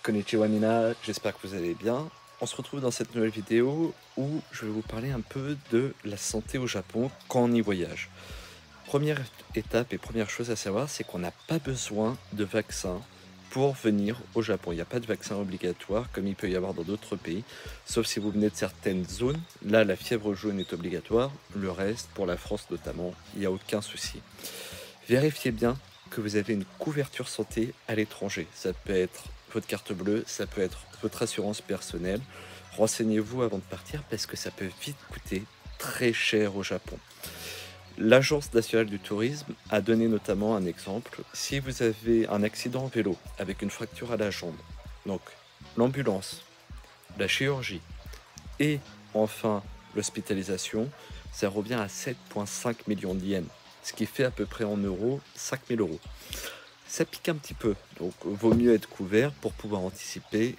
Konnichiwa Mina, j'espère que vous allez bien. On se retrouve dans cette nouvelle vidéo où je vais vous parler un peu de la santé au Japon quand on y voyage. Première étape et première chose à savoir, c'est qu'on n'a pas besoin de vaccin pour venir au Japon. Il n'y a pas de vaccin obligatoire comme il peut y avoir dans d'autres pays, sauf si vous venez de certaines zones. Là, la fièvre jaune est obligatoire. Le reste, pour la France notamment, il n'y a aucun souci. Vérifiez bien que vous avez une couverture santé à l'étranger. Ça peut être votre carte bleue, ça peut être votre assurance personnelle. Renseignez-vous avant de partir parce que ça peut vite coûter très cher au Japon. L'Agence nationale du tourisme a donné notamment un exemple. Si vous avez un accident en vélo avec une fracture à la jambe, donc l'ambulance, la chirurgie et enfin l'hospitalisation, ça revient à 7,5 millions d'yens, ce qui fait à peu près en euros 5 000 euros. Ça pique un petit peu, donc vaut mieux être couvert pour pouvoir anticiper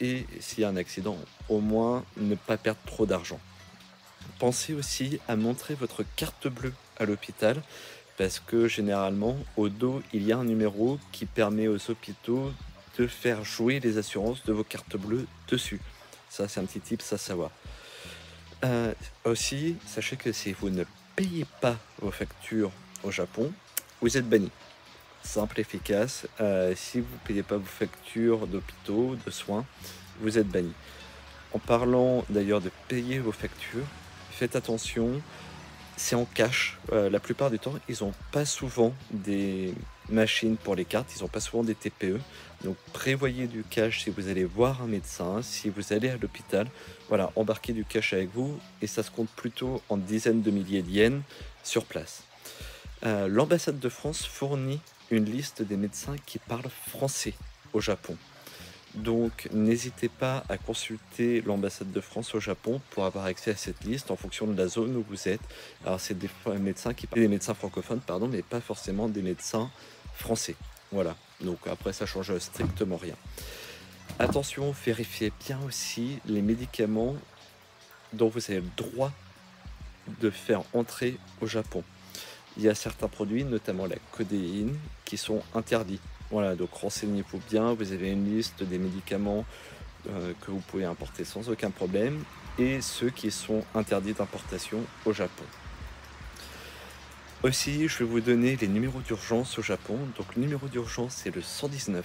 et s'il y a un accident, au moins ne pas perdre trop d'argent. Pensez aussi à montrer votre carte bleue à l'hôpital parce que généralement au dos il y a un numéro qui permet aux hôpitaux de faire jouer les assurances de vos cartes bleues dessus. Ça c'est un petit tip à savoir. Aussi, sachez que si vous ne payez pas vos factures au Japon, vous êtes banni. Simple, efficace. Si vous ne payez pas vos factures d'hôpitaux, de soins, vous êtes banni. En parlant d'ailleurs de payer vos factures, faites attention, c'est en cash. La plupart du temps, ils n'ont pas souvent des machines pour les cartes, ils n'ont pas souvent des TPE. Donc prévoyez du cash si vous allez voir un médecin, si vous allez à l'hôpital. Voilà, embarquez du cash avec vous et ça se compte plutôt en dizaines de milliers d'yens sur place. L'ambassade de France fournit une liste des médecins qui parlent français au Japon. Donc n'hésitez pas à consulter l'ambassade de France au Japon pour avoir accès à cette liste en fonction de la zone où vous êtes. Alors c'est des médecins qui parlent des médecins francophones, pardon, mais pas forcément des médecins français. Voilà, donc après ça change strictement rien. Attention, vérifiez bien aussi les médicaments dont vous avez le droit de faire entrer au Japon. Il y a certains produits, notamment la codéine, qui sont interdits. Voilà, donc renseignez-vous bien, vous avez une liste des médicaments que vous pouvez importer sans aucun problème et ceux qui sont interdits d'importation au Japon. Aussi, je vais vous donner les numéros d'urgence au Japon. Donc le numéro d'urgence, c'est le 119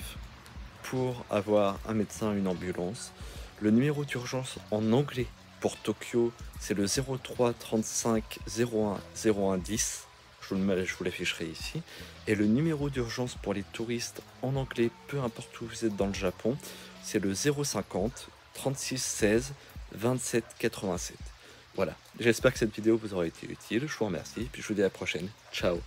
pour avoir un médecin, une ambulance. Le numéro d'urgence en anglais pour Tokyo, c'est le 03 35 01 01 10. Je vous l'afficherai ici. Et le numéro d'urgence pour les touristes en anglais, peu importe où vous êtes dans le Japon, c'est le 050 36 16 27 87. Voilà, j'espère que cette vidéo vous aura été utile, je vous remercie, puis je vous dis à la prochaine. Ciao.